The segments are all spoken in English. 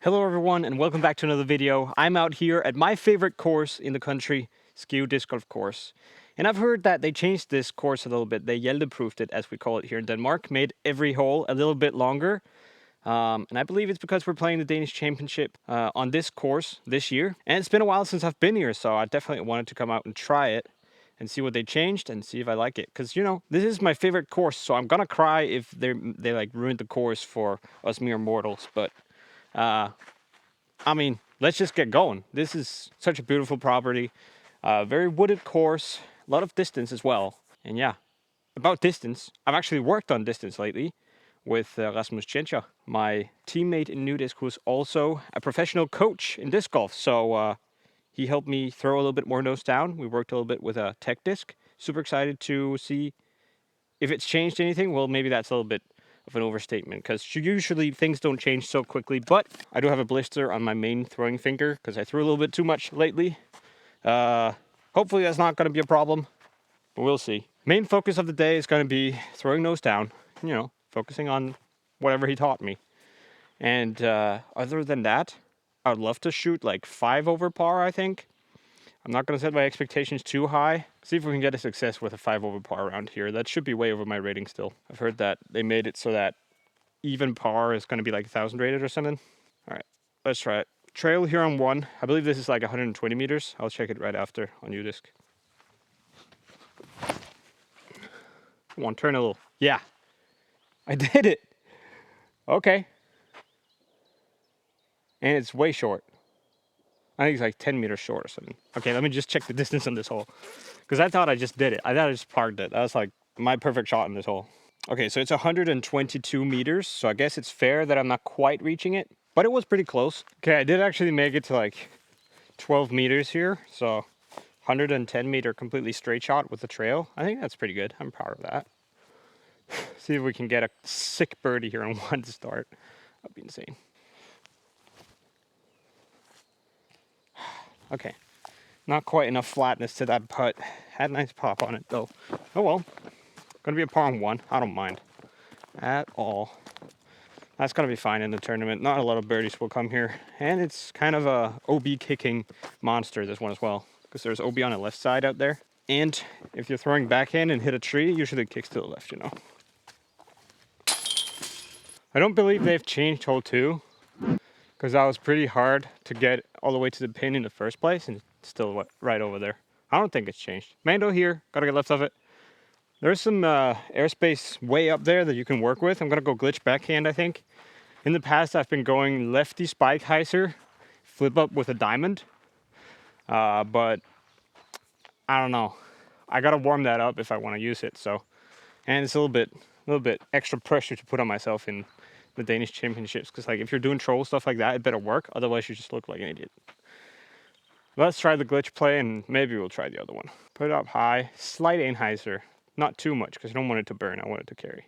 Hello everyone and welcome back to another video. I'm out here at my favorite course in the country, Skive disc golf course. And I've heard that they changed this course a little bit. They Hjelte-proofed it, as we call it here in Denmark, made every hole a little bit longer. And I believe it's because we're playing the Danish Championship on this course this year. And it's been a while since I've been here, so I definitely wanted to come out and try it and see what they changed and see if I like it. Because, you know, this is my favorite course, so I'm gonna cry if they like ruined the course for us mere mortals. But I mean, let's just get going. This is such a beautiful property, very wooded course, a lot of distance as well. And yeah, about distance, I've actually worked on distance lately with Rasmus Chencha, my teammate in new disc, who's also a professional coach in disc golf. So he helped me throw a little bit more nose down. We worked a little bit with a tech disc. Super excited to see if it's changed anything. Well, maybe that's a little bit of an overstatement, because usually things don't change so quickly, but I do have a blister on my main throwing finger because I threw a little bit too much lately. Hopefully that's not going to be a problem, but we'll see. Main focus of the day is going to be throwing nose down, you know, focusing on whatever he taught me. And other than that, I would love to shoot like 5 over par, I think. I'm not going to set my expectations too high. See if we can get a success with a 5 over par around here. That should be way over my rating still. I've heard that they made it so that even par is going to be like 1,000 rated or something. All right, let's try it. Trail here on 1. I believe this is like 120 meters. I'll check it right after on UDisc. Come on, turn a little. Yeah, I did it. Okay. And it's way short. I think it's like 10 meters short or something. Okay, let me just check the distance on this hole, because I thought I just did it. I thought I just parked it. That was like my perfect shot in this hole. Okay, so it's 122 meters, so I guess it's fair that I'm not quite reaching it, but it was pretty close. Okay, I did actually make it to like 12 meters here, so 110 meter completely straight shot with the trail. I think that's pretty good. I'm proud of that. See if we can get a sick birdie here on 1 to start. That'd be insane. Okay, not quite enough flatness to that putt. Had a nice pop on it though. Oh well, gonna be a par on 1. I don't mind at all. That's gonna be fine in the tournament. Not a lot of birdies will come here, and it's kind of a OB kicking monster, this one as well, because there's OB on the left side out there, and if you're throwing backhand and hit a tree, usually it kicks to the left, you know. I don't believe they've changed hole 2, because that was pretty hard to get all the way to the pin in the first place, and it's still right over there. I don't think it's changed. Mando here, gotta get left of it. There's some airspace way up there that you can work with. I'm gonna go glitch backhand, I think. In the past, I've been going lefty spike hyzer, flip up with a diamond, but I don't know. I gotta warm that up if I want to use it. So, and it's a little bit extra pressure to put on myself in the Danish Championships, because like if you're doing troll stuff like that, it better work. Otherwise, you just look like an idiot. Let's try the glitch play, and maybe we'll try the other one. Put it up high, slight anhyzer, not too much, because I don't want it to burn. I want it to carry.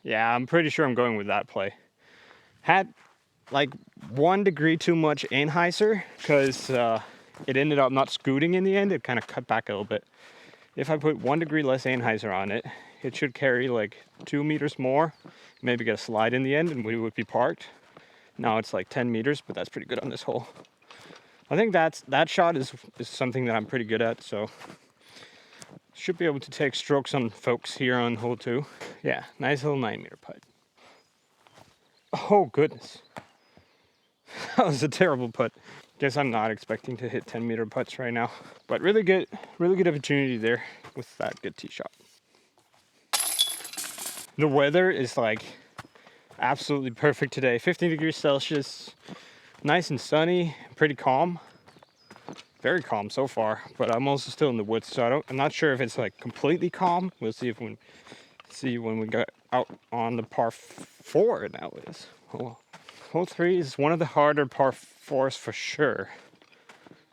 Yeah, I'm pretty sure I'm going with that play. Had like 1 degree too much anhyzer, because it ended up not scooting in the end. It kind of cut back a little bit. If I put 1 degree less anhyzer on it, it should carry like 2 meters more, maybe get a slide in the end, and we would be parked. Now it's like 10 meters, but that's pretty good on this hole. I think that shot is something that I'm pretty good at, so should be able to take strokes on folks here on hole 2. Yeah, nice little 9 meter putt. Oh goodness. That was a terrible putt. Guess I'm not expecting to hit 10 meter putts right now, but really good opportunity there with that good tee shot. The weather is like absolutely perfect today. 15 degrees Celsius, nice and sunny, pretty calm. Very calm so far, but I'm also still in the woods, so I'm not sure if it's like completely calm. We'll see when we get out on the par 4 now is. Oh, hole 3 is one of the harder par 4s for sure,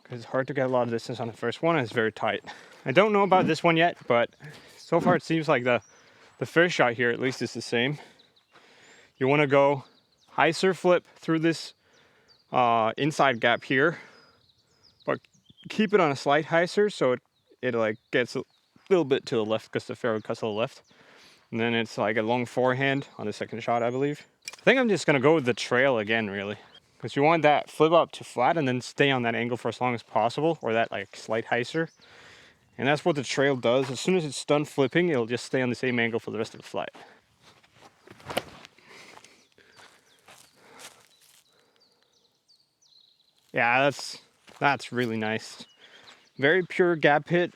because it's hard to get a lot of distance on the first one, and it's very tight. I don't know about this one yet, but so far it seems like the first shot here at least is the same. You want to go hyzer flip through this inside gap here, but keep it on a slight hyzer so it like gets a little bit to the left, because the fairway cuts to the left. And then it's like a long forehand on the second shot, I believe. I think I'm just gonna go with the trail again, really. Because you want that flip up to flat and then stay on that angle for as long as possible, or that like slight hyzer. And that's what the trail does. As soon as it's done flipping, it'll just stay on the same angle for the rest of the flight. Yeah, that's really nice. Very pure gap hit.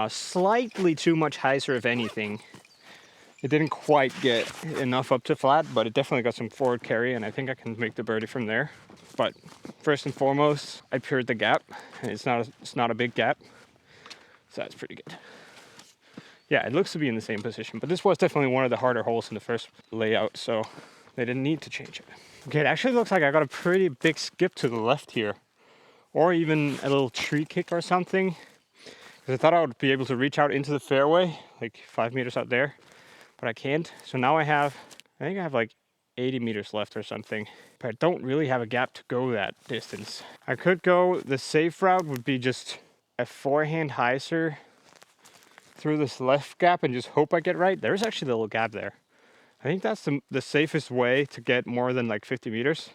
Slightly too much hyzer, if anything. It didn't quite get enough up to flat, but it definitely got some forward carry, and I think I can make the birdie from there. But first and foremost, I pured the gap, and it's not a big gap, so that's pretty good. Yeah, it looks to be in the same position, but this was definitely one of the harder holes in the first layout, so they didn't need to change it. Okay, it actually looks like I got a pretty big skip to the left here, or even a little tree kick or something, because I thought I would be able to reach out into the fairway, like 5 meters out there. But I can't. So now I think I have like 80 meters left or something. But I don't really have a gap to go that distance. I could go, the safe route would be just a forehand hyzer through this left gap and just hope I get right. There's actually a little gap there. I think that's the safest way to get more than like 50 meters.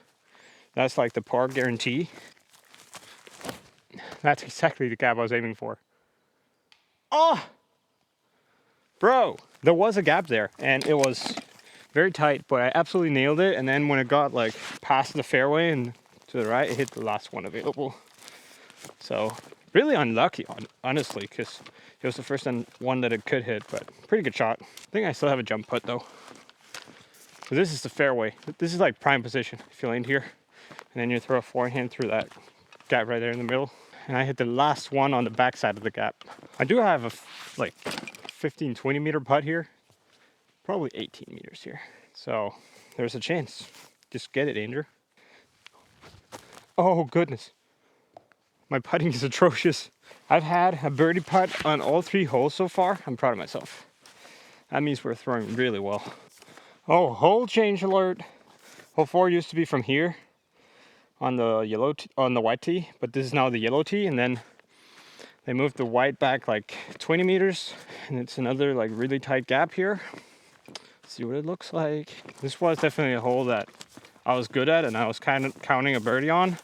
That's like the par guarantee. That's exactly the gap I was aiming for. Oh! Bro, there was a gap there and it was very tight, but I absolutely nailed it. And then when it got like past the fairway and to the right, it hit the last one available. So really unlucky, honestly, because it was the first one that it could hit, but pretty good shot. I think I still have a jump putt though. So this is the fairway. This is like prime position. If you land here and then you throw a forehand through that gap right there in the middle. And I hit the last one on the back side of the gap. I do have a like 15, 20 meter putt here. Probably 18 meters here. So there's a chance. Just get it, Andrew. Oh goodness. My putting is atrocious. I've had a birdie putt on all 3 holes so far. I'm proud of myself. That means we're throwing really well. Oh, hole change alert. Hole 4 used to be from here on the on the white tee, but this is now the yellow tee, and then they moved the white back like 20 meters, and it's another like really tight gap here. Let's see what it looks like. This was definitely a hole that I was good at, and I was kind of counting a birdie on,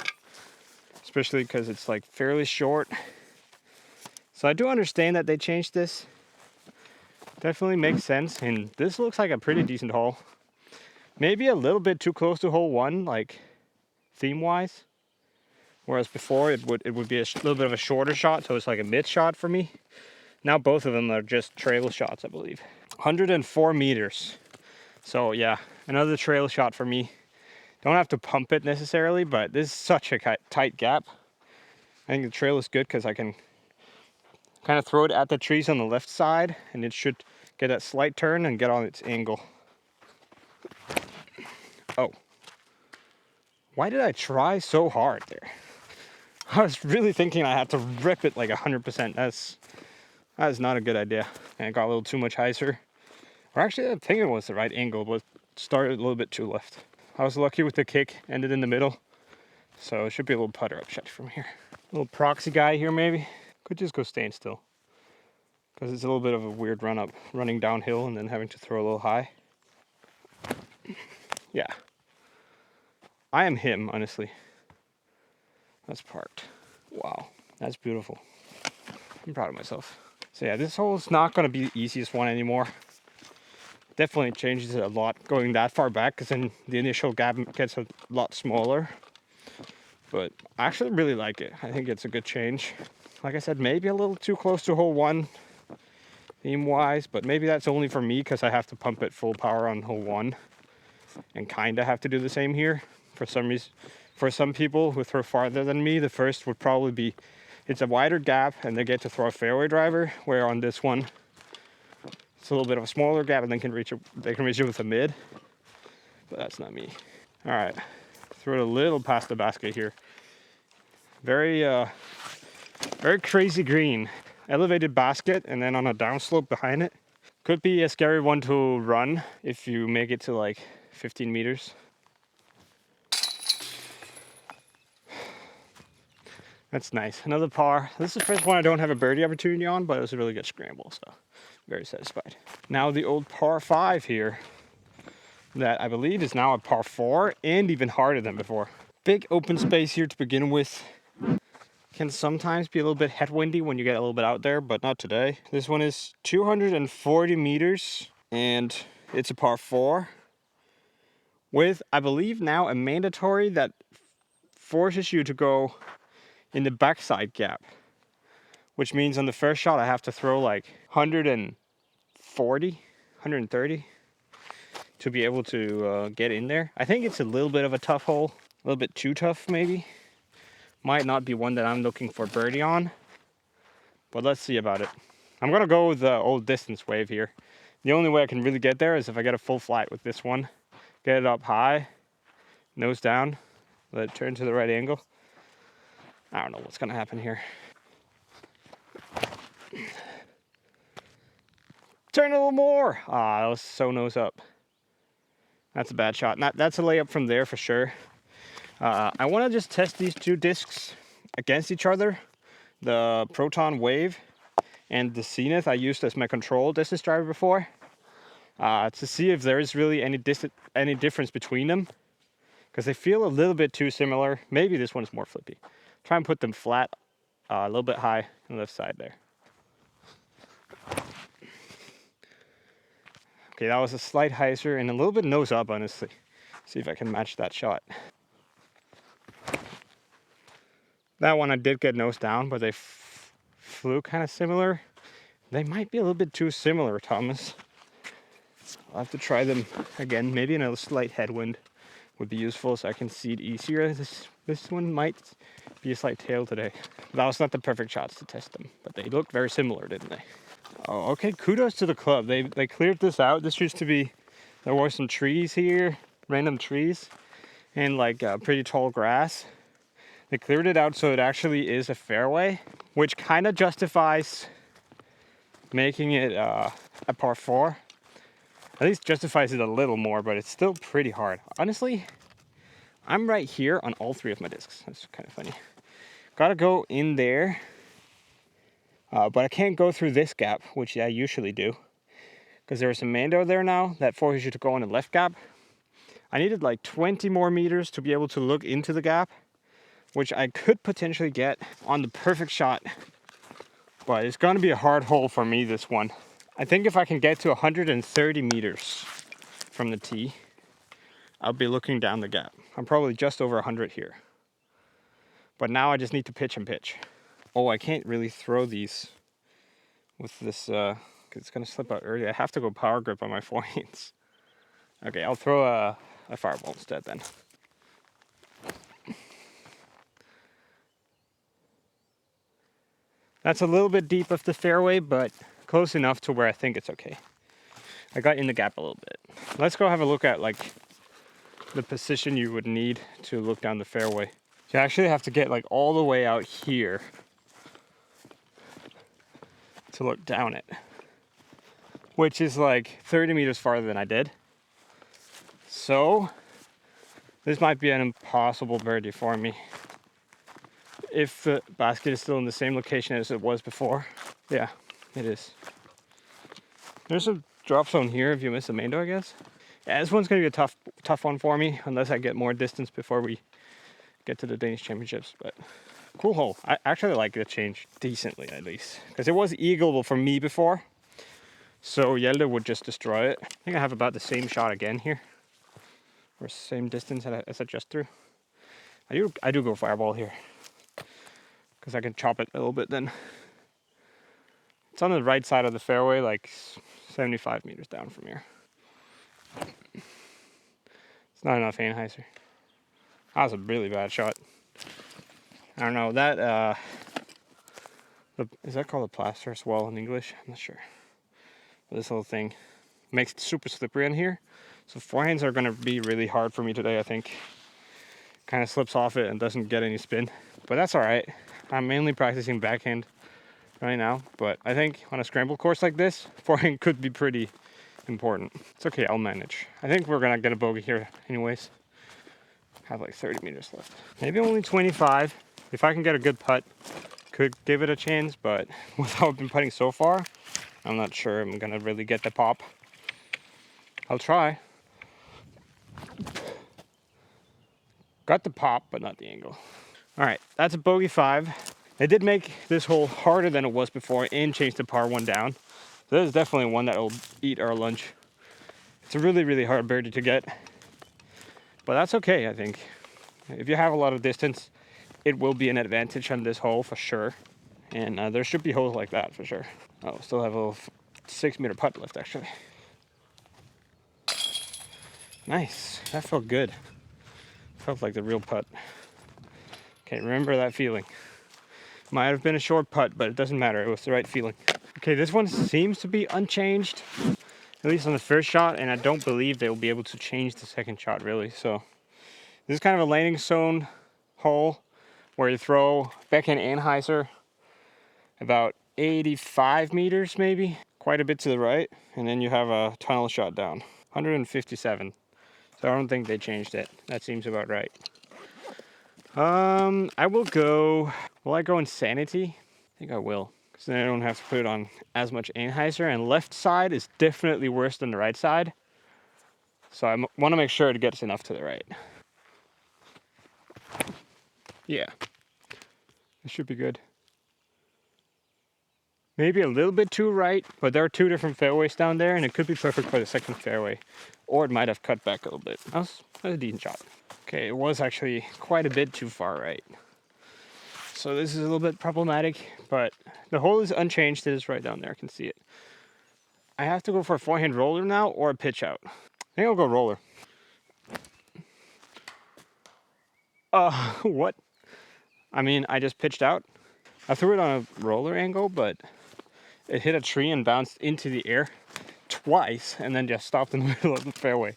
especially because it's like fairly short. So I do understand that they changed this. Definitely makes sense, and this looks like a pretty decent hole. Maybe a little bit too close to hole 1, like theme-wise. Whereas before it would be a little bit of a shorter shot, so it's like a mid shot for me. Now both of them are just trail shots, I believe. 104 meters. So yeah, another trail shot for me. Don't have to pump it necessarily, but this is such a tight gap. I think the trail is good because I can kind of throw it at the trees on the left side, and it should get that slight turn and get on its angle. Oh. Why did I try so hard there? I was really thinking I had to rip it like 100%. That is not a good idea. And it got a little too much hyzer. Or actually, I think it was the right angle, but started a little bit too left. I was lucky with the kick, ended in the middle. So it should be a little putter up shot from here. A little proxy guy here maybe. Could just go staying still. Because it's a little bit of a weird run up, running downhill and then having to throw a little high. Yeah. I am him, honestly. That's parked. Wow, that's beautiful. I'm proud of myself. So yeah, this hole is not going to be the easiest one anymore. Definitely changes it a lot going that far back, because then the initial gap gets a lot smaller. But I actually really like it. I think it's a good change. Like I said, maybe a little too close to hole 1 theme-wise, but maybe that's only for me because I have to pump it full power on hole 1 and kind of have to do the same here. For some reason, for some people who throw farther than me, the first would probably be, it's a wider gap and they get to throw a fairway driver, where on this one it's a little bit of a smaller gap and they can reach it with a mid. But that's not me. All right, throw it a little past the basket here. Very crazy green, elevated basket, and then on a downslope behind it. Could be a scary one to run if you make it to like 15 meters. That's nice. Another par. This is the first one I don't have a birdie opportunity on, but it was a really good scramble, so Very satisfied. Now the old par 5 here, that I believe is now a par 4 and even harder than before. Big open space here to begin with. Can sometimes be a little bit headwindy when you get a little bit out there, but not today. This one is 240 meters and it's a par 4 with, I believe now, a mandatory that forces you to go in the backside gap, which means on the first shot I have to throw like 140, 130 to be able to get in there. I think it's a little bit of a tough hole, a little bit too tough maybe. Might not be one that I'm looking for birdie on, but let's see about it. I'm gonna go with the old distance wave here. The only way I can really get there is if I get a full flight with this one. Get it up high, nose down, let it turn to the right angle. I don't know what's gonna happen here. Turn a little more. Ah, that was so nose up. That's a bad shot. That's a layup from there for sure. I want to just test these two discs against each other. The Proton Wave and the Zenith I used as my control distance driver before. To see if there is really any difference between them. Because they feel a little bit too similar. Maybe this one's more flippy. Try and put them flat, a little bit high on the left side there. Okay, that was a slight hyzer and a little bit nose up, honestly. See if I can match that shot. That one I did get nose down, but they flew kind of similar. They might be a little bit too similar, Thomas. I'll have to try them again. Maybe another slight headwind would be useful so I can see it easier. This one might be a slight tail today. That was not the perfect shots to test them, but they looked very similar, didn't they? Oh, okay, kudos to the club. They cleared this out. This used to be, there were some trees here, random trees, and like pretty tall grass. They cleared it out so it actually is a fairway, which kind of justifies making it a par 4. At least justifies it a little more, but it's still pretty hard. Honestly, I'm right here on all 3 of my discs. That's kind of funny. Gotta go in there. But I can't go through this gap, which I usually do. Because there's a mando there now that forces you to go in the left gap. I needed like 20 more meters to be able to look into the gap, which I could potentially get on the perfect shot. But it's going to be a hard hole for me, this one. I think if I can get to 130 meters from the tee, I'll be looking down the gap. I'm probably just over 100 here. But now I just need to pitch and pitch. Oh, I can't really throw these with this, because it's going to slip out early. I have to go power grip on my forehands. Okay, I'll throw a fireball instead then. That's a little bit deep of the fairway, but close enough to where I think it's okay. I got in the gap a little bit. Let's go have a look at like the position you would need to look down the fairway. You actually have to get like all the way out here to look down it, which is like 30 meters farther than I did. So this might be an impossible birdie for me if the basket is still in the same location as it was before. Yeah, it is. There's a drop zone here if you miss the main door, I guess. Yeah, this one's gonna be a tough one for me unless I get more distance before we get to the Danish Championships. But cool hole. I actually like the change decently, at least, because it was eagleable for me before, so Hjalte would just destroy it. I think I have about the same shot again here, or same distance as I just threw. I do go fireball here because I can chop it a little bit then. It's on the right side of the fairway, like 75 meters down from here. It's not enough Anheuser. That was a really bad shot. I don't know, that, is that called a plaster swell in English? I'm not sure. But this little thing makes it super slippery on here. So forehands are gonna be really hard for me today, I think. Kind of slips off it and doesn't get any spin. But that's all right. I'm mainly practicing backhand right now. But I think on a scramble course like this, forehand could be pretty important. It's okay, I'll manage. I think we're gonna get a bogey here anyways. Have like 30 meters left. Maybe only 25. If I can get a good putt, could give it a chance, but with how I've been putting so far, I'm not sure I'm gonna really get the pop. I'll try. Got the pop, but not the angle. All right, that's a bogey 5. They did make this hole harder than it was before and changed the par 1 down. So this is definitely one that will eat our lunch. It's a really, really hard birdie to get, but that's okay, I think. If you have a lot of distance, it will be an advantage on this hole for sure. And there should be holes like that for sure. Oh, still have a little 6-meter putt left actually. Nice, that felt good. Felt like the real putt. Okay, remember that feeling. Might have been a short putt, but it doesn't matter, it was the right feeling. Okay, this one seems to be unchanged, at least on the first shot, and I don't believe they'll be able to change the second shot really. So this is kind of a landing zone hole where you throw backhand anhyzer about 85 meters maybe, quite a bit to the right, and then you have a tunnel shot down, 157. So I don't think they changed it. That seems about right. I will go, will I go Insanity? I think I will, because then I don't have to put on as much anhyzer, and left side is definitely worse than the right side. So I want to make sure it gets enough to the right. Yeah, it should be good. Maybe a little bit too right, but there are 2 different fairways down there, and it could be perfect for the second fairway. Or it might have cut back a little bit. That was a decent shot. Okay, it was actually quite a bit too far right. So this is a little bit problematic, but the hole is unchanged. It is right down there, I can see it. I have to go for a forehand roller now or a pitch out. I think I'll go roller. What? I mean, I just pitched out. I threw it on a roller angle, but it hit a tree and bounced into the air twice and then just stopped in the middle of the fairway.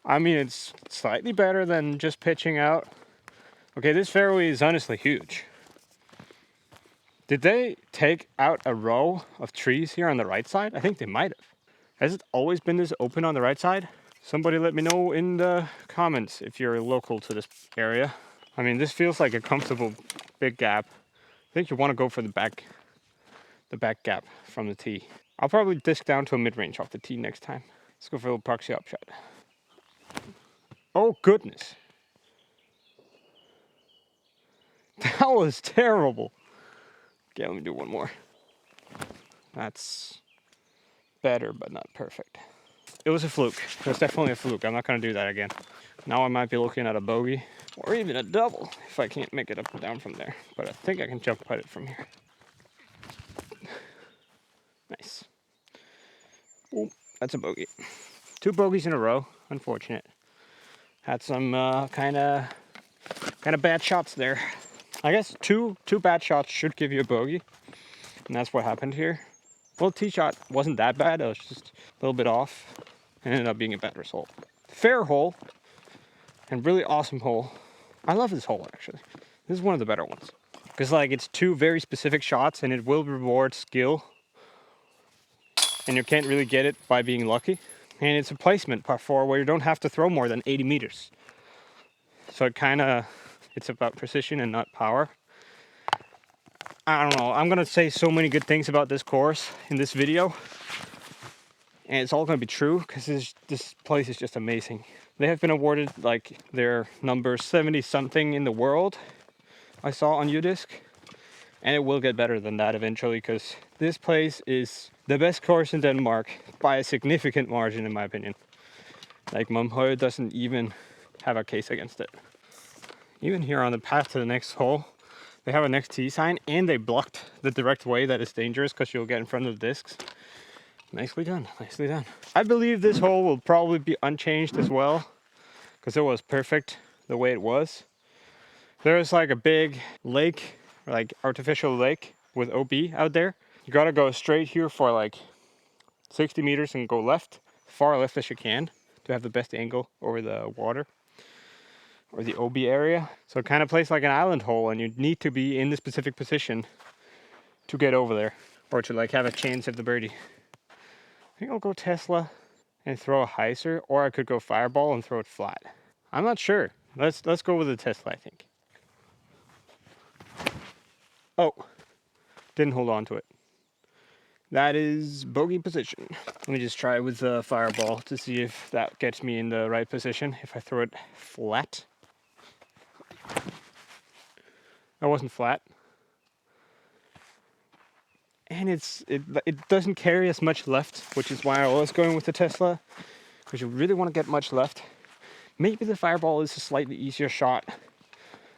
I mean, it's slightly better than just pitching out. Okay, this fairway is honestly huge. Did they take out a row of trees here on the right side? I think they might have. Has it always been this open on the right side? Somebody let me know in the comments if you're local to this area. I mean, this feels like a comfortable big gap. I think you want to go for the back gap from the tee. I'll probably disc down to a mid-range off the tee next time. Let's go for a little proxy upshot. Oh goodness. That was terrible. Okay, let me do one more. That's better, but not perfect. It was a fluke. It was definitely a fluke. I'm not gonna do that again. Now I might be looking at a bogey or even a double if I can't make it up and down from there. But I think I can jump putt it from here. Nice. Oh, that's a bogey. 2 bogeys in a row. Unfortunate. Had some kind of bad shots there. I guess two bad shots should give you a bogey, and that's what happened here. Well, tee shot wasn't that bad. It was just a little bit off. It ended up being a bad result. Fair hole and really awesome hole. I love this hole actually. This is one of the better ones because like it's 2 very specific shots and it will reward skill, and you can't really get it by being lucky. And it's a placement par 4 where you don't have to throw more than 80 meters. So it's about precision and not power. I don't know, I'm gonna say so many good things about this course in this video, and it's all gonna be true because this place is just amazing. They have been awarded like their number 70 something in the world, I saw on UDisc, and it will get better than that eventually because this place is the best course in Denmark by a significant margin in my opinion. Like Mumhøj doesn't even have a case against it. Even here on the path to the next hole, they have a next tee sign and they blocked the direct way that is dangerous because you'll get in front of the discs. Nicely done, nicely done. I believe this hole will probably be unchanged as well because it was perfect the way it was. There's like a big lake, like artificial lake with OB out there. You gotta go straight here for like 60 meters and go left, far left as you can to have the best angle over the water or the OB area. So it kind of plays like an island hole and you need to be in the specific position to get over there or to like have a chance at the birdie. I think I'll go Tesla and throw a hyzer, or I could go fireball and throw it flat. I'm not sure. Let's go with the Tesla, I think. Oh, didn't hold on to it. That is bogey position. Let me just try with the fireball to see if that gets me in the right position. If I throw it flat. That wasn't flat. And it doesn't carry as much left, which is why I was going with the Tesla, because you really want to get much left. Maybe the fireball is a slightly easier shot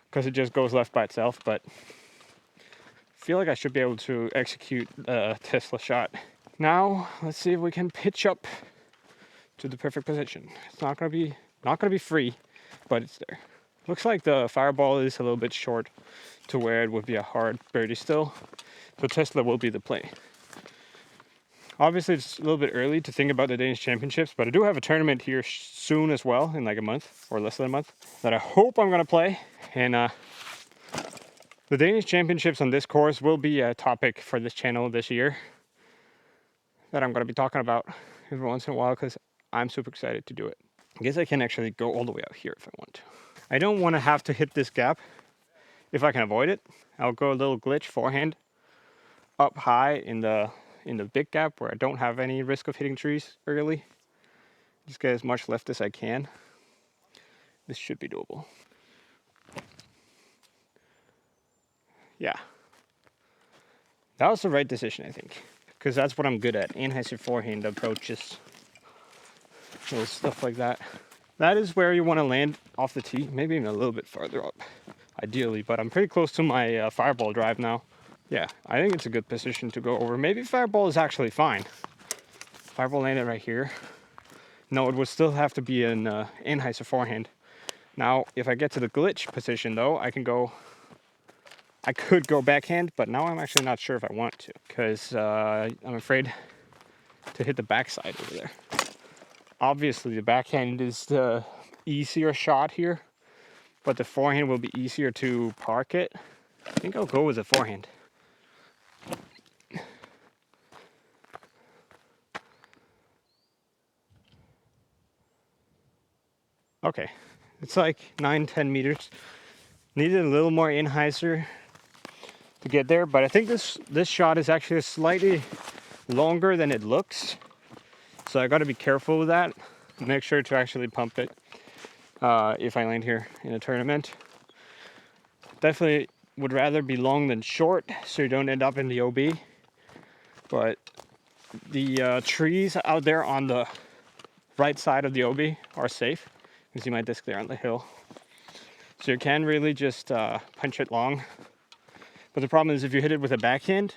because it just goes left by itself, but I feel like I should be able to execute a Tesla shot. Now let's see if we can pitch up to the perfect position. It's not gonna be free, but it's there. Looks like the fireball is a little bit short to where it would be a hard birdie still. So Tesla will be the play. Obviously, it's a little bit early to think about the Danish Championships, but I do have a tournament here soon as well, in like a month or less than a month, that I hope I'm gonna play. And the Danish Championships on this course will be a topic for this channel this year that I'm gonna be talking about every once in a while because I'm super excited to do it. I guess I can actually go all the way out here if I want to. I don't want to have to hit this gap if I can avoid it. I'll go a little glitch forehand up high in the big gap where I don't have any risk of hitting trees early. Just get as much left as I can. This should be doable. Yeah. That was the right decision, I think. Because that's what I'm good at. Anheuser forehand approaches. Little stuff like that. That is where you want to land off the tee. Maybe even a little bit farther up, ideally. But I'm pretty close to my fireball drive now. Yeah, I think it's a good position to go over. Maybe fireball is actually fine. Fireball landed right here. No, it would still have to be an Anheuser forehand. Now, if I get to the glitch position though, I could go backhand, but now I'm actually not sure if I want to, because I'm afraid to hit the backside over there. Obviously, the backhand is the easier shot here, but the forehand will be easier to park it. I think I'll go with the forehand. Okay, it's like 9-10 meters. Needed a little more Anheuser to get there, but I think this shot is actually slightly longer than it looks. So I got to be careful with that. Make sure to actually pump it if I land here in a tournament. Definitely would rather be long than short, so you don't end up in the OB. But the trees out there on the right side of the OB are safe. You can see my disc there on the hill. So you can really just punch it long. But the problem is if you hit it with a backhand,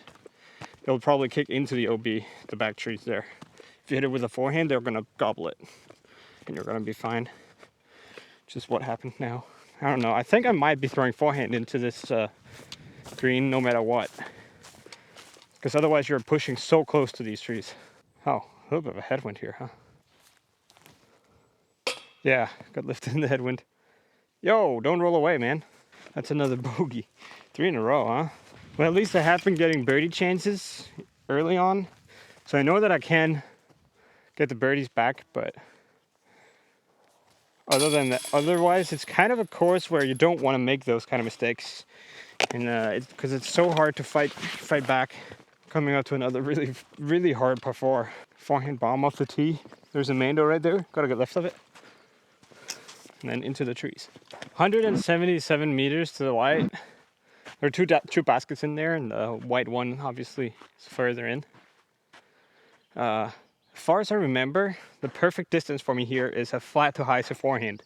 it'll probably kick into the OB, the back trees there. If you hit it with a forehand, they're gonna gobble it. And you're gonna be fine. Just what happened now. I don't know. I think I might be throwing forehand into this green no matter what. Because otherwise you're pushing so close to these trees. Oh, a little bit of a headwind here, huh? Yeah, got lifted in the headwind. Yo, don't roll away, man. That's another bogey. 3 in a row, huh? Well, at least I have been getting birdie chances early on. So I know that I can get the birdies back, but other than that, otherwise it's kind of a course where you don't want to make those kind of mistakes. And because it's so hard to fight back coming up to another really hard par 4. Forehand bomb off the tee. There's a Mando right there. Gotta get left of it. And then into the trees. 177 meters to the white. There are two baskets in there, and the white one obviously is further in. As far as I remember, the perfect distance for me here is a flat to high forehand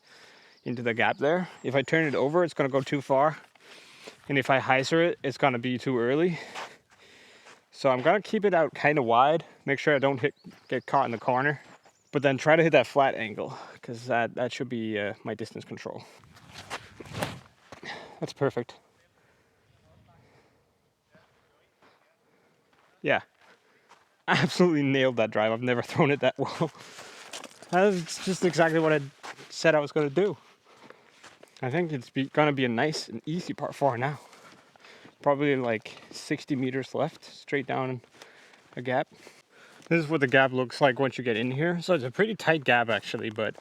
into the gap there. If I turn it over, it's gonna go too far. And if I hyzer it, it's gonna be too early. So I'm gonna keep it out kind of wide, make sure I don't get caught in the corner, but then try to hit that flat angle, because that should be my distance control. That's perfect. Yeah, absolutely nailed that drive. I've never thrown it that well. That's just exactly what I said I was gonna do. I think it's gonna be a nice and easy par 4 now. Probably like 60 meters left, straight down a gap. This is what the gap looks like once you get in here. So it's a pretty tight gap actually, but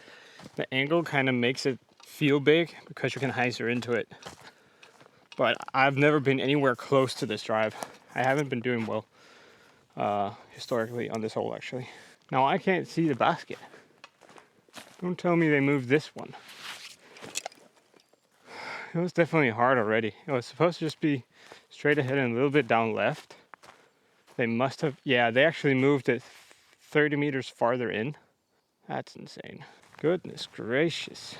the angle kind of makes it feel big because you can hyzer into it. But I've never been anywhere close to this drive. I haven't been doing well. historically on this hole actually. Now I can't see the basket. Don't tell me they moved this one. It was definitely hard already. It was supposed to just be straight ahead and a little bit down left. They must have, yeah, they actually moved it 30 meters farther in. That's insane. Goodness gracious.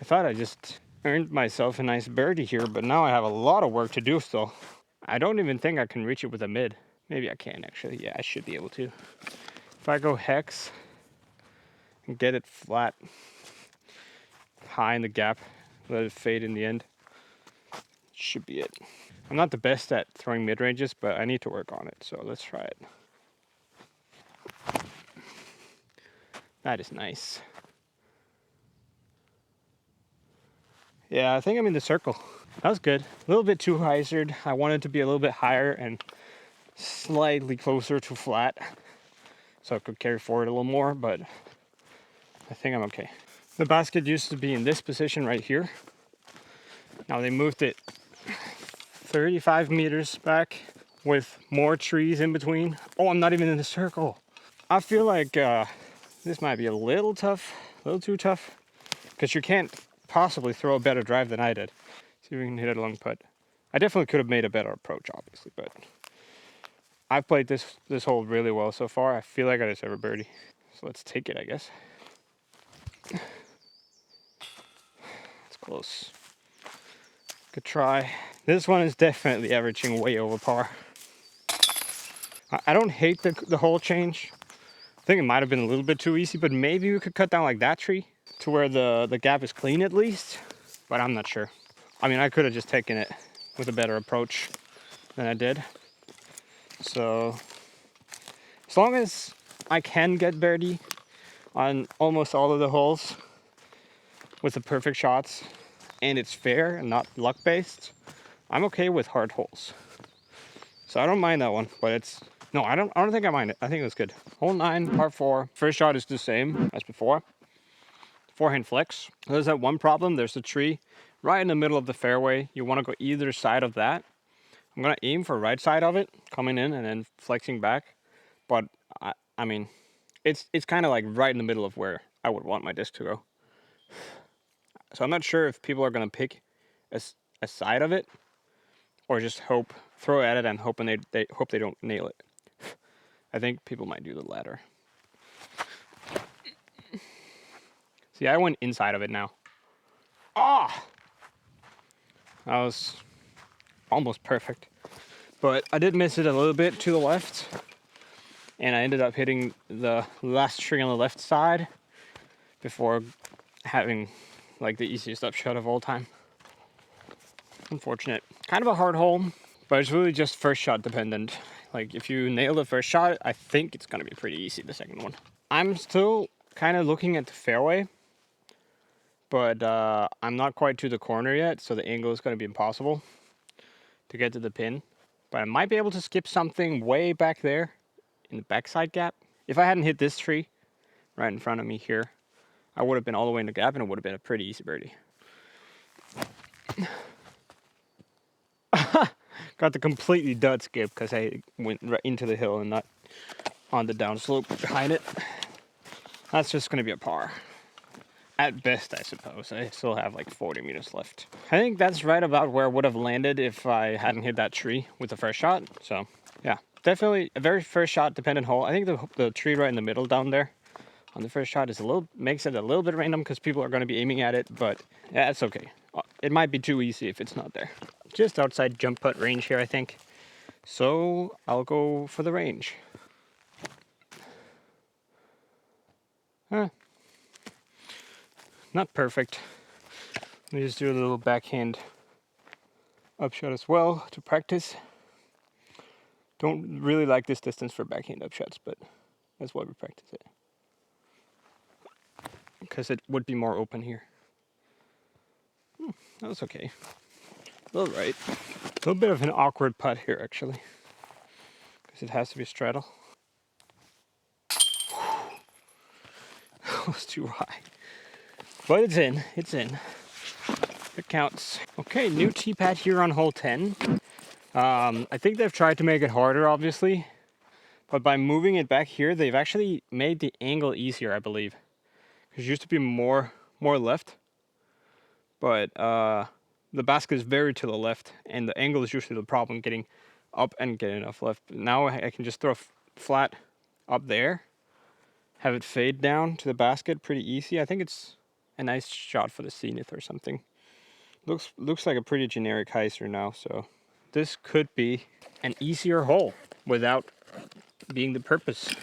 I thought I just earned myself a nice birdie here, but now I have a lot of work to do still. I don't even think I can reach it with a mid. Maybe I can actually. Yeah, I should be able to. If I go hex and get it flat, high in the gap, let it fade in the end, should be it. I'm not the best at throwing mid ranges, but I need to work on it, so let's try it. That is nice. Yeah, I think I'm in the circle. That was good. A little bit too hyzered. I wanted to be a little bit higher and slightly closer to flat, so I could carry forward a little more, but I think I'm okay. The basket used to be in this position right here. Now they moved it 35 meters back with more trees in between. Oh, I'm not even in the circle. I feel like this might be a little tough, a little too tough, because you can't possibly throw a better drive than I did. See if we can hit it a long putt. I definitely could have made a better approach, obviously, but I've played this hole really well so far. I feel like I deserve a birdie. So let's take it, I guess. It's close. Good try. This one is definitely averaging way over par. I don't hate the hole change. I think it might have been a little bit too easy, but maybe we could cut down like that tree to where the gap is clean at least, but I'm not sure. I mean, I could have just taken it with a better approach than I did. So as long as I can get birdie on almost all of the holes with the perfect shots and it's fair and not luck based, I'm okay with hard holes. So I don't mind that one, but it's, no, I don't think I mind it. I think it was good. Hole 9, par 4. First shot is the same as before. Forehand flex. There's that one problem. There's a tree right in the middle of the fairway. You want to go either side of that. I'm gonna aim for right side of it, coming in and then flexing back. But I mean, it's kind of like right in the middle of where I would want my disc to go. So I'm not sure if people are gonna pick a side of it or just throw at it and hoping they hope they don't nail it. I think people might do the latter. See, I went inside of it now. Ah! That was almost perfect. But I did miss it a little bit to the left. And I ended up hitting the last tree on the left side before having like the easiest upshot of all time. Unfortunate. Kind of a hard hole, but it's really just first shot dependent. Like if you nail the first shot, I think it's gonna be pretty easy the second one. I'm still kind of looking at the fairway, but I'm not quite to the corner yet, so the angle is gonna be impossible to get to the pin. But I might be able to skip something way back there in the backside gap. If I hadn't hit this tree right in front of me here, I would have been all the way in the gap and it would have been a pretty easy birdie. Got the completely dud skip because I went right into the hill and not on the downslope behind it. That's just going to be a par. At best, I suppose. I still have like 40 meters left. I think that's right about where I would have landed if I hadn't hit that tree with the first shot. So, yeah, definitely a very first shot dependent hole. I think the tree right in the middle down there on the first shot is makes it a little bit random because people are going to be aiming at it, but yeah, it's okay. It might be too easy if it's not there. Just outside jump putt range here, I think. So I'll go for the range. Not perfect. Let me just do a little backhand upshot as well to practice. Don't really like this distance for backhand upshots, but that's why we practice it. Because it would be more open here. That was okay. All right. A little bit of an awkward putt here, actually. Because it has to be a straddle. That was too high. But it's in. It's in. It counts. Okay, new tee pad here on hole 10. I think they've tried to make it harder, obviously, but by moving it back here, they've actually made the angle easier, I believe. Because it used to be more left, but the basket is very to the left, and the angle is usually the problem, getting up and getting enough left. But now I can just throw flat up there, have it fade down to the basket pretty easy. I think it's a nice shot for the zenith or something. Looks like a pretty generic hyzer now, so this could be an easier hole without being the purpose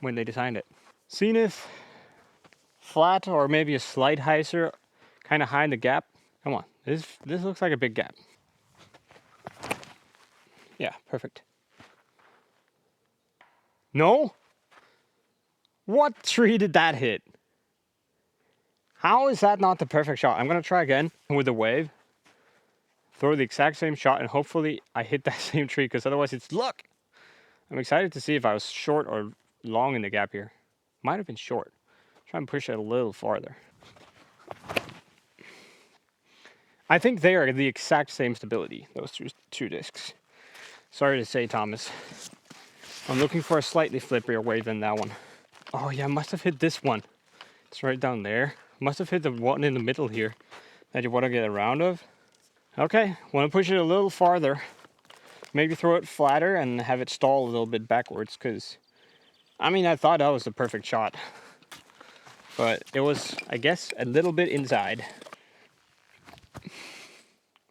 when they designed it. Zenith, flat or maybe a slight hyzer, kind of high in the gap. Come on, this looks like a big gap. Yeah, perfect. No? What tree did that hit? How is that not the perfect shot? I'm gonna try again with the wave. Throw the exact same shot and hopefully I hit that same tree, because otherwise it's luck. I'm excited to see if I was short or long in the gap here. Might have been short. Try and push it a little farther. I think they are the exact same stability, those two discs. Sorry to say, Thomas. I'm looking for a slightly flippier wave than that one. Oh yeah, I must have hit this one. It's right down there. Must have hit the one in the middle here that you want to get around of. Okay, want to push it a little farther. Maybe throw it flatter and have it stall a little bit backwards, because I mean, I thought that was the perfect shot. But it was, I guess, a little bit inside.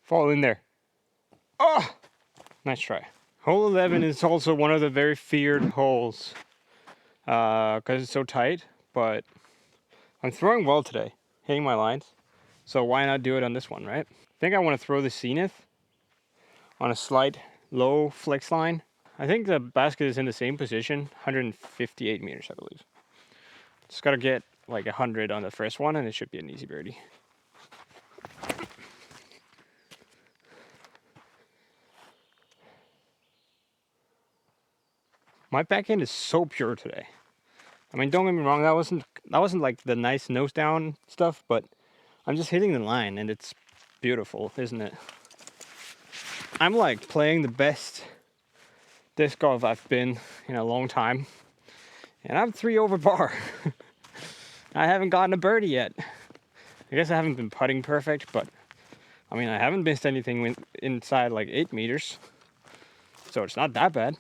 Fall in there. Oh! Nice try. Hole 11 is also one of the very feared holes, because it's so tight, but I'm throwing well today, hitting my lines. So why not do it on this one, right? I think I want to throw the zenith on a slight low flex line. I think the basket is in the same position, 158 meters, I believe. Just gotta get like 100 on the first one and it should be an easy birdie. My backhand is so pure today. I mean, don't get me wrong, that wasn't like the nice nose down stuff, but I'm just hitting the line and it's beautiful, isn't it? I'm like playing the best disc golf I've been in a long time, and I'm 3 over par. I haven't gotten a birdie yet. I guess I haven't been putting perfect, but I mean, I haven't missed anything inside like 8 meters, so it's not that bad.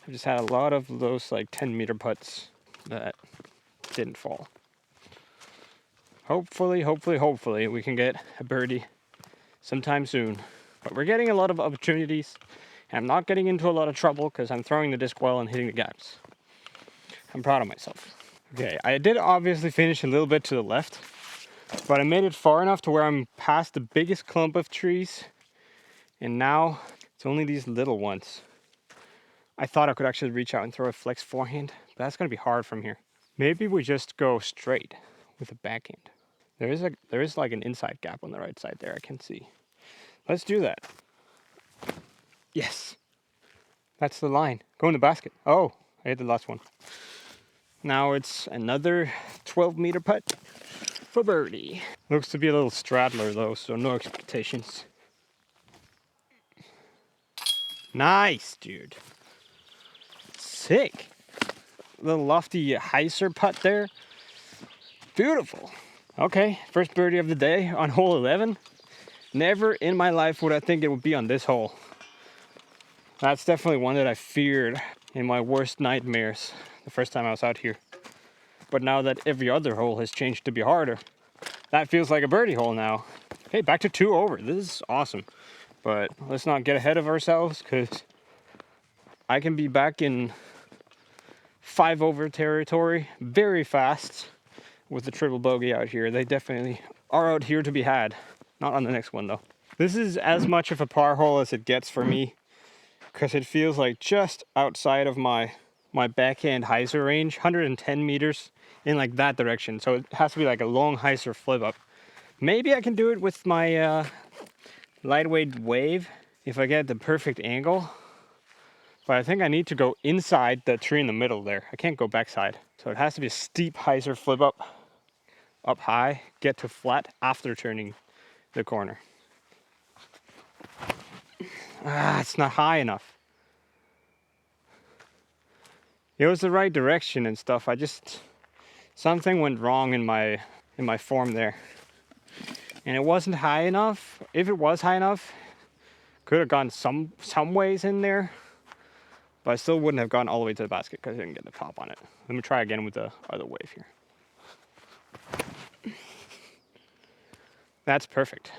I've just had a lot of those like 10-meter putts that didn't fall. Hopefully we can get a birdie sometime soon. But we're getting a lot of opportunities, and I'm not getting into a lot of trouble because I'm throwing the disc well and hitting the gaps. I'm proud of myself. Okay, I did obviously finish a little bit to the left, but I made it far enough to where I'm past the biggest clump of trees, and now it's only these little ones. I thought I could actually reach out and throw a flex forehand, but that's gonna be hard from here. Maybe we just go straight with a backhand. There is like an inside gap on the right side there, I can see. Let's do that. Yes. That's the line. Go in the basket. Oh, I hit the last one. Now it's another 12-meter putt for birdie. Looks to be a little straddler though, so no expectations. Nice, dude. Sick. Little lofty hyzer putt there. Beautiful. Okay, first birdie of the day on hole 11. Never in my life would I think it would be on this hole. That's definitely one that I feared in my worst nightmares the first time I was out here. But now that every other hole has changed to be harder, that feels like a birdie hole now. Okay, back to 2 over. This is awesome. But let's not get ahead of ourselves, because I can be back in 5 over territory very fast with the triple bogey out here. They definitely are out here to be had. Not on the next one though. This is as much of a par hole as it gets for me, because it feels like just outside of my backhand hyzer range, 110 meters in like that direction. So it has to be like a long hyzer flip up. Maybe I can do it with my lightweight wave if I get the perfect angle. But I think I need to go inside the tree in the middle there. I can't go backside. So it has to be a steep hyzer flip up high, get to flat after turning the corner. it's not high enough. It was the right direction and stuff. Something went wrong in my form there. And it wasn't high enough. If it was high enough, could have gone some ways in there. But I still wouldn't have gone all the way to the basket because I didn't get the top on it. Let me try again with the other wave here. That's perfect.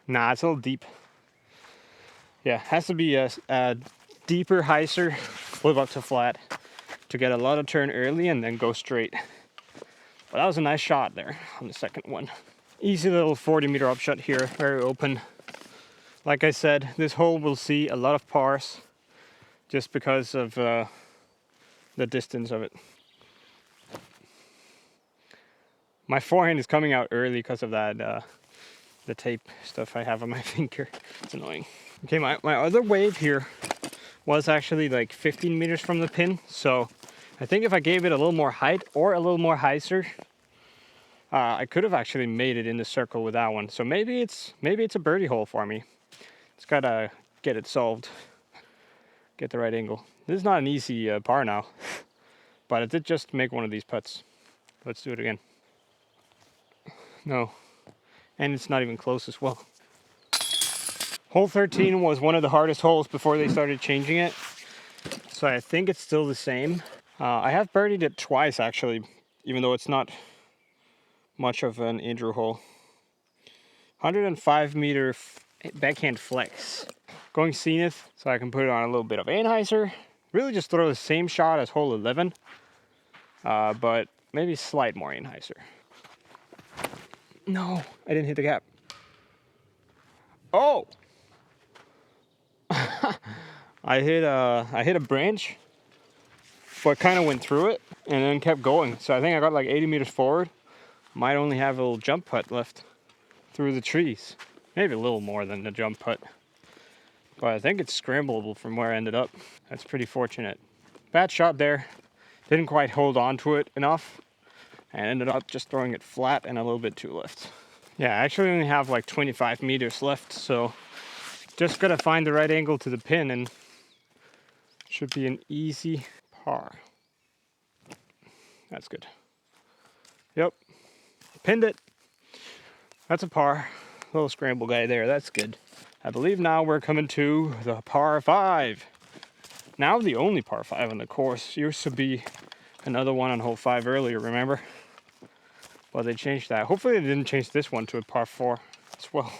Nah, it's a little deep. Yeah, has to be a deeper hyzer, flip up to flat to get a lot of turn early and then go straight. But that was a nice shot there on the second one. Easy little 40-meter upshot here, very open. Like I said, this hole will see a lot of pars just because of the distance of it. My forehand is coming out early because of that, the tape stuff I have on my finger. It's annoying. Okay, my other wave here was actually like 15 meters from the pin. So I think if I gave it a little more height or a little more hyzer, I could have actually made it in the circle with that one. So maybe it's a birdie hole for me. Just gotta get it solved. Get the right angle. This is not an easy par now, but I did just make one of these putts. Let's do it again. No, and it's not even close as well. Hole 13 was one of the hardest holes before they started changing it. So I think it's still the same. I have birdied it twice actually, even though it's not much of an Andrew hole. 105-meter backhand flex. Going zenith, so I can put it on a little bit of anhyzer. Really just throw the same shot as hole 11, but maybe slight more anhyzer. No, I didn't hit the gap. Oh! I hit a branch, but kind of went through it and then kept going. So I think I got like 80 meters forward. Might only have a little jump putt left through the trees. Maybe a little more than the jump putt. But I think it's scrambleable from where I ended up. That's pretty fortunate. Bad shot there. Didn't quite hold on to it enough. And ended up just throwing it flat and a little bit too left. Yeah, I actually only have like 25 meters left. So just gotta find the right angle to the pin and should be an easy par. That's good. Yep. Pinned it. That's a par. Little scramble guy there. That's good. I believe now we're coming to the par 5. Now the only par 5 on the course. Used to be another one on hole 5 earlier, remember? Well, they changed that. Hopefully they didn't change this one to a par 4 as well.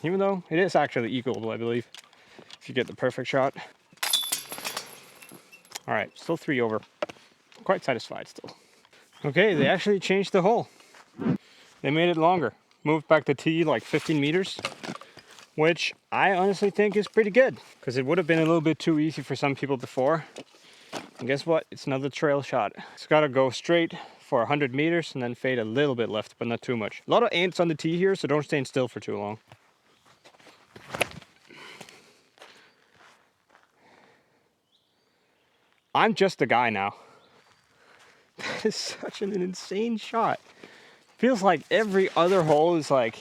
Even though it is actually equal, I believe, if you get the perfect shot. All right, still 3 over. Quite satisfied still. Okay, they actually changed the hole. They made it longer. Moved back the tee like 15 meters, which I honestly think is pretty good because it would have been a little bit too easy for some people before. And guess what? It's another trail shot. It's got to go straight for 100 meters and then fade a little bit left, but not too much. A lot of ants on the tee here, so don't stand still for too long. I'm just a guy now. That is such an insane shot. Feels like every other hole is like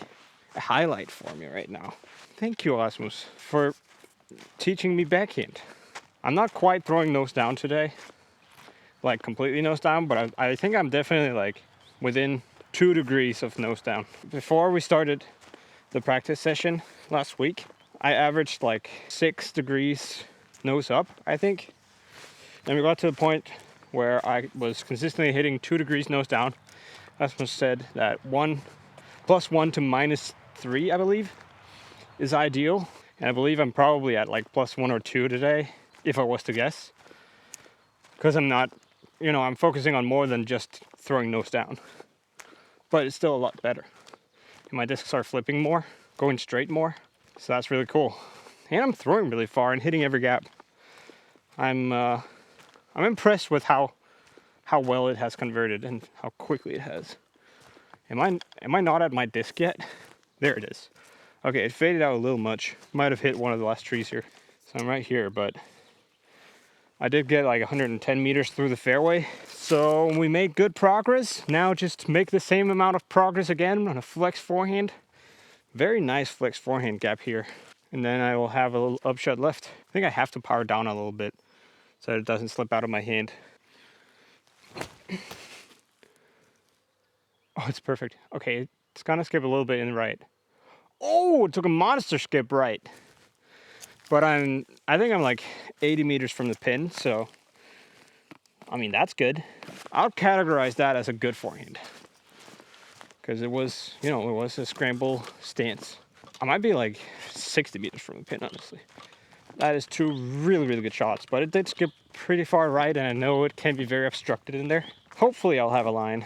a highlight for me right now. Thank you, Osmus, for teaching me backhand. I'm not quite throwing nose down today, like completely nose down, but I think I'm definitely like within 2 degrees of nose down. Before we started the practice session last week, I averaged like 6 degrees nose up, I think. And we got to the point where I was consistently hitting 2 degrees nose down. Asmus said that +1 to -3, I believe, is ideal. And I believe I'm probably at like +1 or 2 today, if I was to guess. Because I'm not, I'm focusing on more than just throwing nose down. But it's still a lot better. And my discs are flipping more, going straight more. So that's really cool. And I'm throwing really far and hitting every gap. I'm impressed with how well it has converted and how quickly it has. Am I not at my disc yet? There it is. Okay, it faded out a little much. Might have hit one of the last trees here. So I'm right here, but I did get like 110 meters through the fairway. So we made good progress. Now just make the same amount of progress again on a flex forehand. Very nice flex forehand gap here. And then I will have a little upshot left. I think I have to power down a little bit so that it doesn't slip out of my hand. Oh, it's perfect. Okay, it's gonna skip a little bit in the right. Oh, it took a monster skip right. But I think I'm like 80 meters from the pin, so I mean, that's good. I'll categorize that as a good forehand. Because it was, you know, it was a scramble stance. I might be like 60 meters from the pin, honestly. That is two really, really good shots, but it did skip pretty far right, and I know it can be very obstructed in there. Hopefully I'll have a line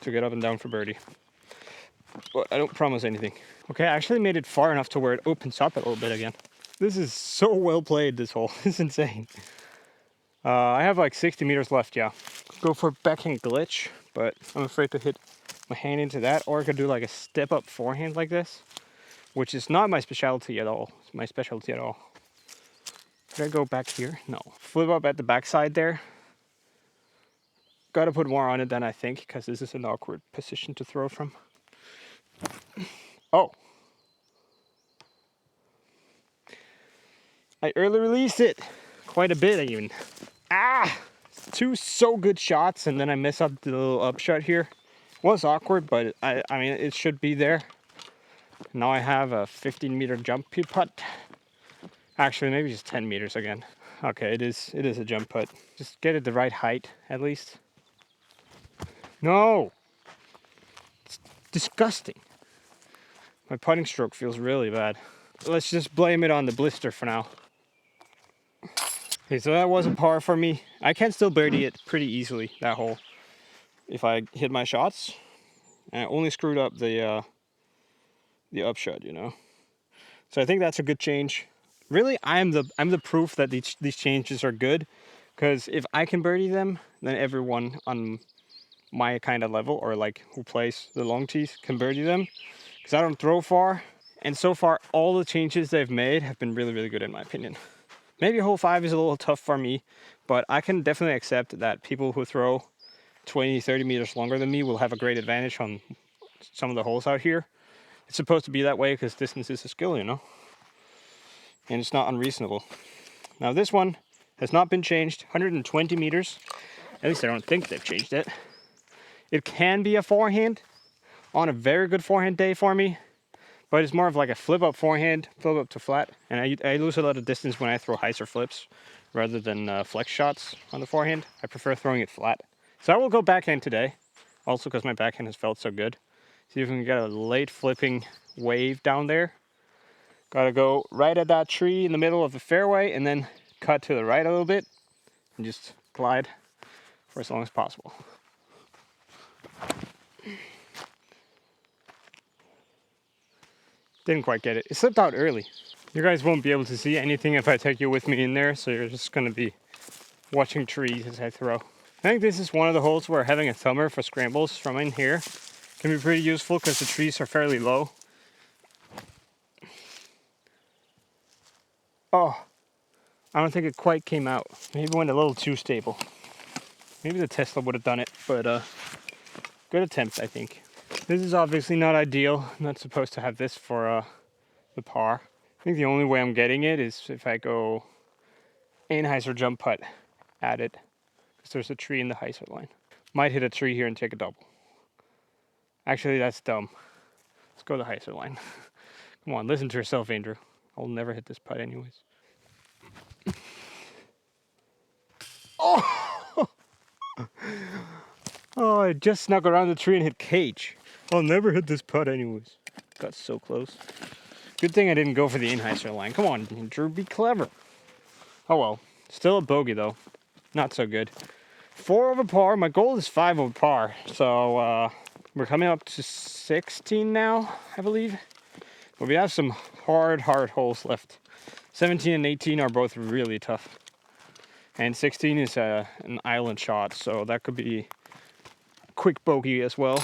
to get up and down for birdie. But I don't promise anything. Okay, I actually made it far enough to where it opens up a little bit again. This is so well played, this hole. It's insane. I have like 60 meters left, yeah. Go for backhand glitch, but I'm afraid to hit my hand into that, or I could do like a step up forehand like this, which is not my specialty at all. It's my specialty at all. Should I go back here? No. Flip up at the backside there. Gotta put more on it than I think, because this is an awkward position to throw from. Oh. I early released it. Quite a bit even. Ah! Two so good shots, and then I mess up the little upshot here. Was awkward, but I mean, it should be there. Now I have a 15-meter jump putt. Actually, maybe just 10 meters again. Okay, it is a jump putt. Just get it the right height, at least. No! It's disgusting. My putting stroke feels really bad. Let's just blame it on the blister for now. Okay, so that was a par for me. I can still birdie it pretty easily, that hole, if I hit my shots. And I only screwed up the upshot, you know. So I think that's a good change. Really, I'm the proof that these changes are good, because if I can birdie them, then everyone on my kind of level, or like who plays the long tees, can birdie them, because I don't throw far. And so far, all the changes they've made have been really, really good in my opinion. Maybe hole 5 is a little tough for me, but I can definitely accept that people who throw 20, 30 meters longer than me will have a great advantage on some of the holes out here. It's supposed to be that way because distance is a skill, you know? And it's not unreasonable. Now this one has not been changed, 120 meters. At least I don't think they've changed it. It can be a forehand on a very good forehand day for me, but it's more of like a flip up forehand, flip up to flat. And I lose a lot of distance when I throw hyzer flips rather than flex shots on the forehand. I prefer throwing it flat. So I will go backhand today, also because my backhand has felt so good. See if we can get a late flipping wave down there. Gotta go right at that tree in the middle of the fairway and then cut to the right a little bit and just glide for as long as possible. Didn't quite get it. It slipped out early. You guys won't be able to see anything if I take you with me in there, so you're just gonna be watching trees as I throw. I think this is one of the holes where having a thumber for scrambles from in here can be pretty useful because the trees are fairly low. Oh, I don't think it quite came out. Maybe it went a little too stable. Maybe the Tesla would have done it, but good attempt, I think. This is obviously not ideal. I'm not supposed to have this for the par. I think the only way I'm getting it is if I go Anheuser jump putt at it, because there's a tree in the hyzer line. Might hit a tree here and take a double. Actually, that's dumb. Let's go to the hyzer line. Come on, listen to yourself, Andrew. I'll never hit this putt anyways. Oh! Oh, I just snuck around the tree and hit cage. I'll never hit this putt anyways. Got so close. Good thing I didn't go for the Anheuser line. Come on, Drew, be clever. Oh well. Still a bogey though. Not so good. 4 over par. My goal is 5 over par. So we're coming up to 16 now, I believe. But we have some hard holes left. 17 and 18 are both really tough. And 16 is an island shot, so that could be a quick bogey as well.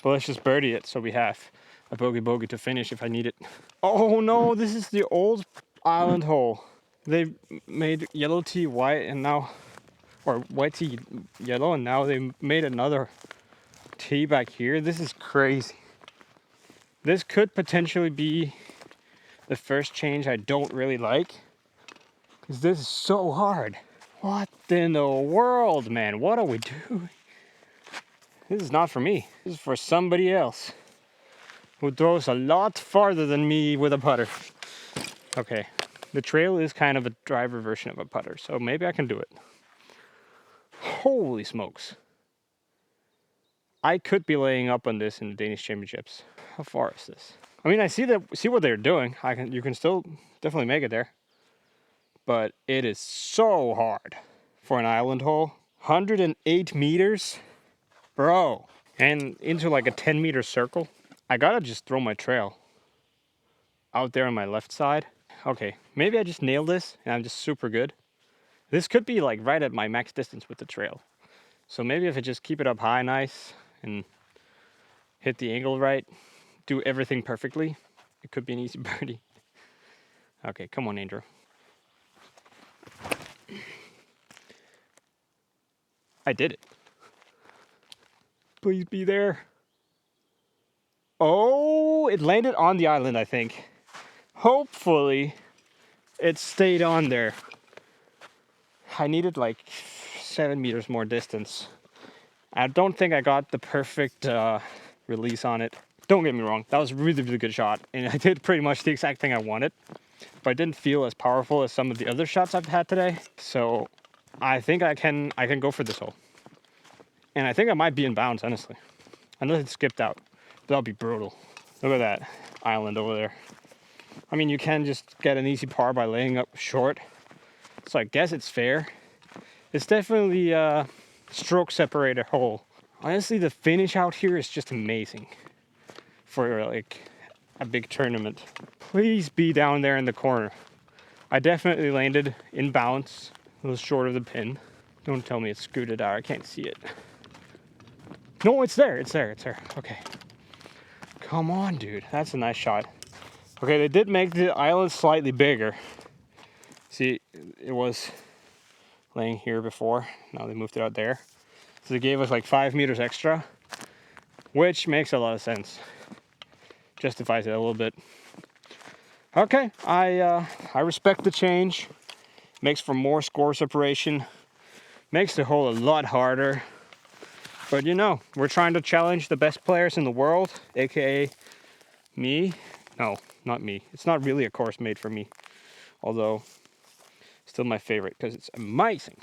But let's just birdie it so we have a bogey to finish if I need it. Oh no, this is the old island hole. They made yellow tee white and now, or white tee yellow, and now they made another tee back here. This is crazy. This could potentially be the first change I don't really like, because this is so hard. What in the world, man? What are we doing? This is not for me. This is for somebody else who throws a lot farther than me with a putter. Okay, the trail is kind of a driver version of a putter, so maybe I can do it. Holy smokes. I could be laying up on this in the Danish Championships. How far is this? I mean, I see what they're doing. You can still definitely make it there. But it is so hard for an island hole. 108 meters? Bro. And into like a 10-meter circle. I gotta just throw my trail out there on my left side. Okay, maybe I just nailed this and I'm just super good. This could be like right at my max distance with the trail. So maybe if I just keep it up high nice and hit the angle right, do everything perfectly, it could be an easy birdie. Okay, come on, Andrew. I did it. Please be there. Oh, it landed on the island, I think. Hopefully, it stayed on there. I needed like 7 meters more distance. I don't think I got the perfect release on it. Don't get me wrong, that was a really, really good shot. And I did pretty much the exact thing I wanted. But it didn't feel as powerful as some of the other shots I've had today. So I think I can go for this hole. And I think I might be in bounds, honestly. Unless it skipped out. That'll be brutal. Look at that island over there. I mean, you can just get an easy par by laying up short. So I guess it's fair. It's definitely a stroke separator hole. Honestly, the finish out here is just amazing for like a big tournament. Please be down there in the corner. I definitely landed in bounds, a little short of the pin. Don't tell me it's scooted out, I can't see it. No, it's there, it's there, it's there. Okay. Come on, dude. That's a nice shot. Okay, they did make the island slightly bigger. See, it was laying here before. Now they moved it out there. So they gave us like 5 meters extra, which makes a lot of sense. Justifies it a little bit. Okay, I respect the change. Makes for more score separation. Makes the hole a lot harder. But you know, we're trying to challenge the best players in the world, aka me. No, not me. It's not really a course made for me. Although, still my favorite because it's amazing.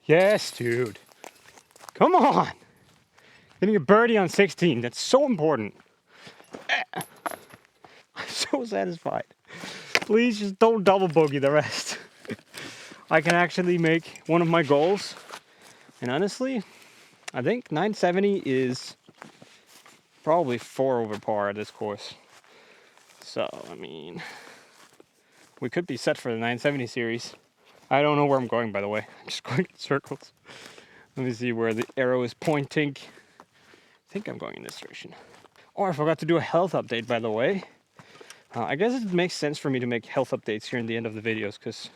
Yes, dude. Come on. Getting a birdie on 16. That's so important. I'm so satisfied. Please just don't double bogey the rest. I can actually make one of my goals. And honestly, I think 970 is probably 4 over par at this course. So, I mean, we could be set for the 970 series. I don't know where I'm going, by the way. I'm just going in circles. Let me see where the arrow is pointing. I think I'm going in this direction. Oh, I forgot to do a health update, by the way. I guess it makes sense for me to make health updates here in the end of the videos, because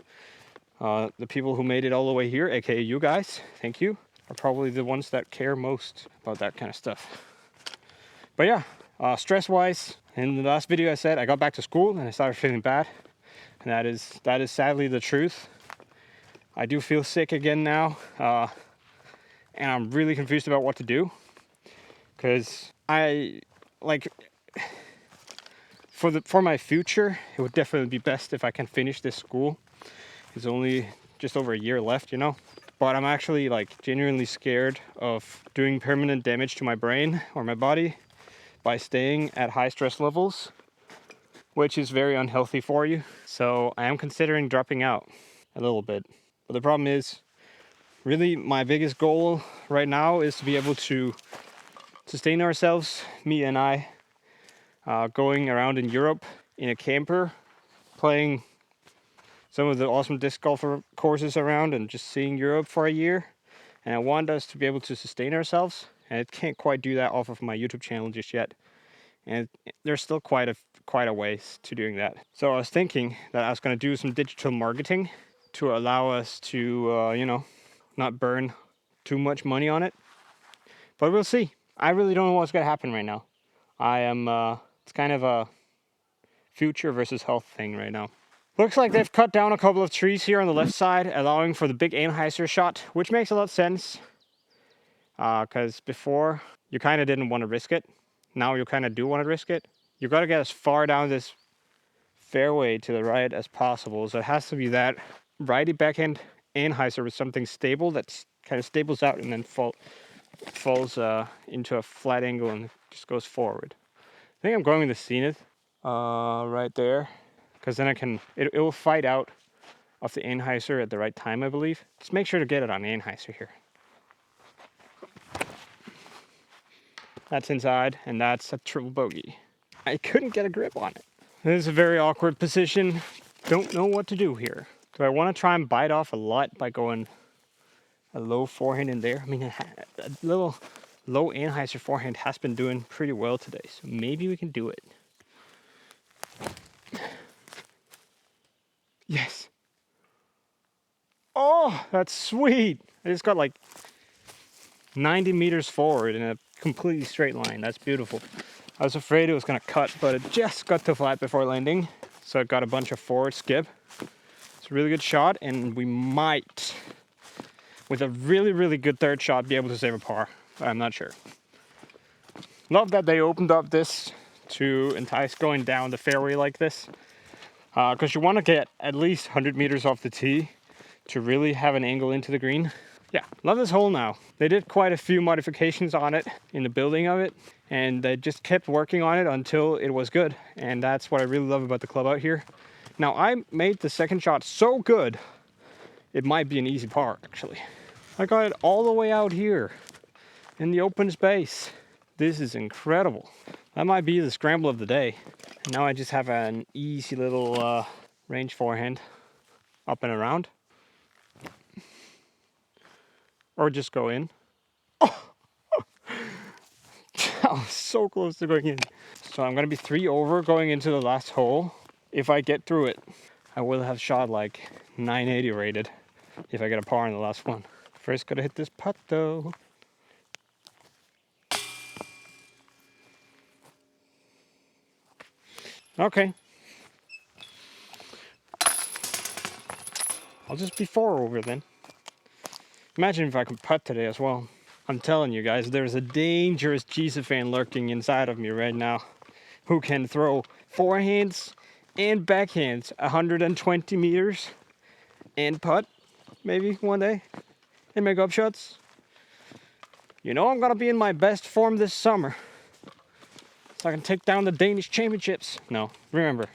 the people who made it all the way here, aka you guys, thank you, are probably the ones that care most about that kind of stuff. But yeah, stress-wise, in the last video I said I got back to school and I started feeling bad. And that is sadly the truth. I do feel sick again now. And I'm really confused about what to do. Because for my future, it would definitely be best if I can finish this school. It's only just over a year left, you know. But I'm actually like genuinely scared of doing permanent damage to my brain or my body by staying at high stress levels, which is very unhealthy for you. So I am considering dropping out a little bit. But the problem is, really my biggest goal right now is to be able to sustain ourselves, me and I, going around in Europe in a camper, playing some of the awesome disc golf courses around and just seeing Europe for a year. And I want us to be able to sustain ourselves. And I can't quite do that off of my YouTube channel just yet. And there's still quite a ways to doing that. So I was thinking that I was going to do some digital marketing to allow us to, you know, not burn too much money on it. But we'll see. I really don't know what's going to happen right now. It's kind of a future versus health thing right now. Looks like they've cut down a couple of trees here on the left side, allowing for the big Anheuser shot, which makes a lot of sense. Because before, you kind of didn't want to risk it. Now you kind of do want to risk it. You got to get as far down this fairway to the right as possible. So it has to be that righty backhand Anheuser with something stable that kind of stables out and then falls into a flat angle and just goes forward. I think I'm going with the Zenith right there, because then it will fight out of the Anheuser at the right time, I believe. Just make sure to get it on Anheuser here. That's inside, and that's a triple bogey. I couldn't get a grip on it. This is a very awkward position. Don't know what to do here. Do I want to try and bite off a lot by going a low forehand in there? I mean, a little low Anheuser forehand has been doing pretty well today, so maybe we can do it. Yes. Oh, that's sweet. I just got like 90 meters forward in a completely straight line. That's beautiful. I was afraid it was going to cut, but it just got to flat before landing. So it got a bunch of forward skip. It's a really good shot, and we might, with a really, really good third shot, be able to save a par. I'm not sure. Love that they opened up this to entice going down the fairway like this. Because you want to get at least 100 meters off the tee to really have an angle into the green. Yeah, love this hole now. They did quite a few modifications on it in the building of it, and they just kept working on it until it was good. And that's what I really love about the club out here. Now, I made the second shot so good, it might be an easy par, actually. I got it all the way out here in the open space. This is incredible. That might be the scramble of the day. And now I just have an easy little range forehand up and around. Or just go in. Oh! I was so close to going in. So I'm going to be 3 over going into the last hole. If I get through it, I will have shot like 980 rated if I get a par in the last one. First, gotta hit this putt though. Okay. I'll just be 4 over then. Imagine if I could putt today as well. I'm telling you guys, there's a dangerous Jesus fan lurking inside of me right now who can throw forehands and backhands 120 meters and putt maybe one day and make up shots. You know I'm gonna be in my best form this summer so I can take down the Danish Championships. No, remember,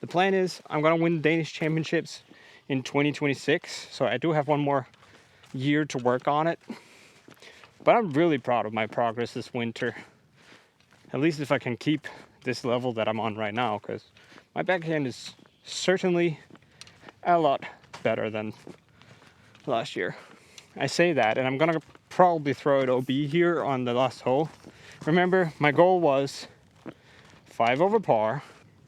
the plan is I'm gonna win Danish Championships in 2026, so I do have one more year to work on it. But I'm really proud of my progress this winter. At least if I can keep this level that I'm on right now, because my backhand is certainly a lot better than last year. I say that, and I'm gonna probably throw it OB here on the last hole. Remember, my goal was 5 over par,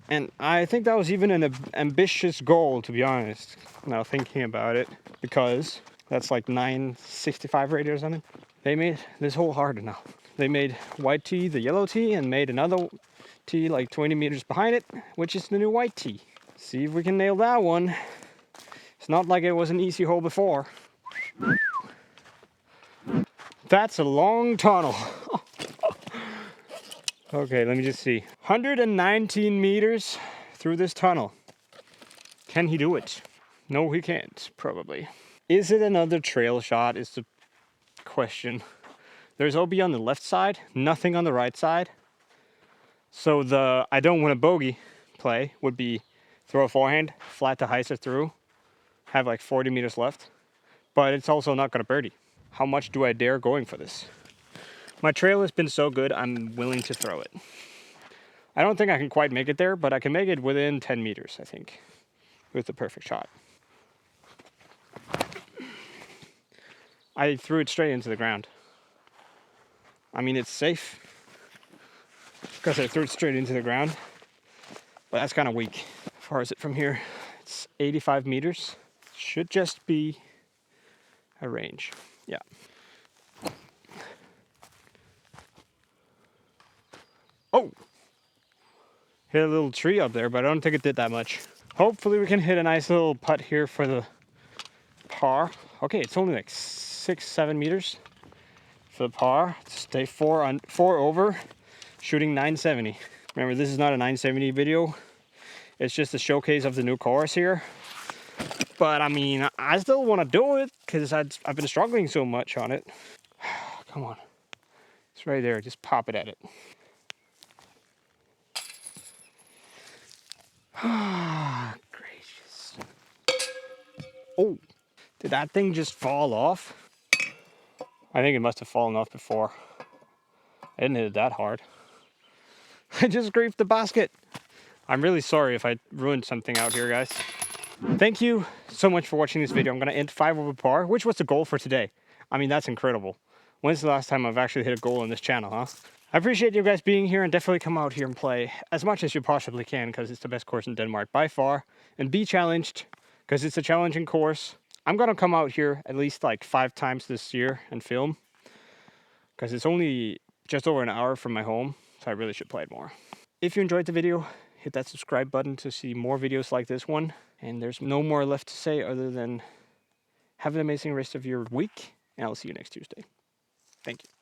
and I think that was even an ambitious goal, to be honest, now thinking about it, because that's like 965 rated or something. They made this hole harder now. They made white tee the yellow tee and made another tee like 20 meters behind it, which is the new white tee. See if we can nail that one. It's not like it was an easy hole before. That's a long tunnel. Okay, let me just see. 119 meters through this tunnel. Can he do it? No, he can't, probably. Is it another trail shot is the question. There's OB on the left side, nothing on the right side. So the I don't want a bogey play would be throw a forehand, flat to heiser through, have like 40 meters left. But it's also not gonna birdie. How much do I dare going for this? My trail has been so good, I'm willing to throw it. I don't think I can quite make it there, but I can make it within 10 meters, I think, with the perfect shot. I threw it straight into the ground. I mean, it's safe because I threw it straight into the ground, but that's kind of weak. How far is it from here? It's 85 meters. Should just be a range. Yeah. Oh! Hit a little tree up there, but I don't think it did that much. Hopefully we can hit a nice little putt here for the par. Okay, it's only like 6-7 meters for the par. Stay 4 over, shooting 970. Remember, this is not a 970 video. It's just a showcase of the new course here. But I mean, I still want to do it because I've been struggling so much on it. Come on. It's right there. Just pop it at it. Gracious. Oh, did that thing just fall off? I think it must have fallen off before. I didn't hit it that hard. I just griefed the basket. I'm really sorry if I ruined something out here, guys. Thank you so much for watching this video. I'm going to end 5 over par, which was the goal for today. I mean, that's incredible. When's the last time I've actually hit a goal on this channel, huh? I appreciate you guys being here, and definitely come out here and play as much as you possibly can because it's the best course in Denmark by far. And be challenged because it's a challenging course. I'm going to come out here at least like 5 times this year and film because it's only just over an hour from my home, so I really should play it more. If you enjoyed the video, hit that subscribe button to see more videos like this one. And there's no more left to say other than have an amazing rest of your week, and I'll see you next Tuesday. Thank you.